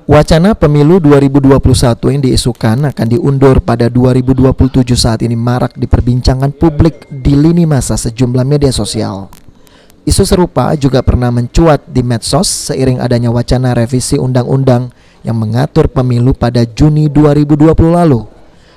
Wacana pemilu 2021 yang diisukan akan diundur pada 2027 saat ini marak diperbincangkan publik di lini masa sejumlah media sosial. Isu serupa juga pernah mencuat di medsos seiring adanya wacana revisi undang-undang yang mengatur pemilu pada Juni 2020 lalu.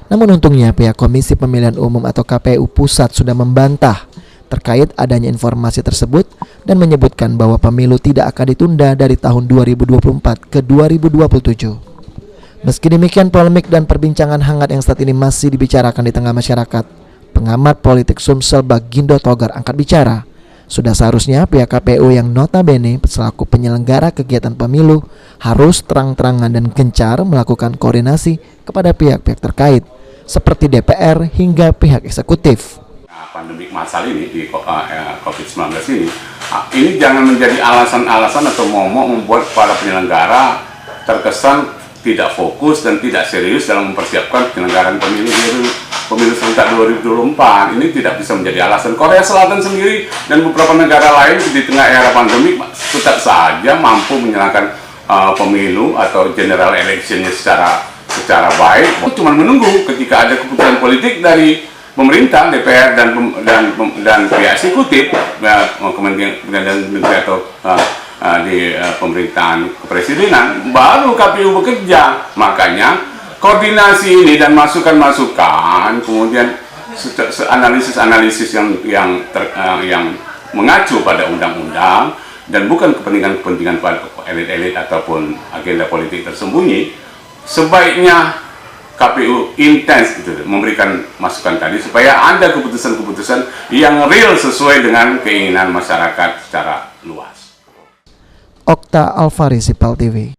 Namun untungnya pihak Komisi Pemilihan Umum atau KPU Pusat sudah membantah terkait adanya informasi tersebut dan menyebutkan bahwa pemilu tidak akan ditunda dari tahun 2024 ke 2027. Meski demikian, polemik dan perbincangan hangat yang saat ini masih dibicarakan di tengah masyarakat, pengamat politik Sumsel Bagindo Togar angkat bicara. Sudah seharusnya pihak KPU yang notabene selaku penyelenggara kegiatan pemilu harus terang-terangan dan gencar melakukan koordinasi kepada pihak-pihak terkait, seperti DPR hingga pihak eksekutif. Pandemik masal ini di COVID-19 ini jangan menjadi alasan-alasan atau momok membuat para penyelenggara terkesan tidak fokus dan tidak serius dalam mempersiapkan penyelenggaraan pemilu serentak 2024. Ini tidak bisa menjadi alasan. Korea Selatan sendiri dan beberapa negara lain di tengah era pandemik tetap saja mampu menjalankan pemilu atau general electionnya secara baik. Cuma menunggu ketika ada keputusan politik dari pemerintah, DPR dan pihak eksekutif, Kementerian Negeri atau di pemerintahan kepresidenan, baru KPU bekerja. Makanya koordinasi ini dan masukan-masukan, kemudian analisis-analisis yang mengacu pada undang-undang dan bukan kepentingan pada elit-elit ataupun agenda politik tersembunyi, sebaiknya KPU intens memberikan masukan tadi supaya ada keputusan-keputusan yang real sesuai dengan keinginan masyarakat secara luas. Okta Alvari, Sipal TV.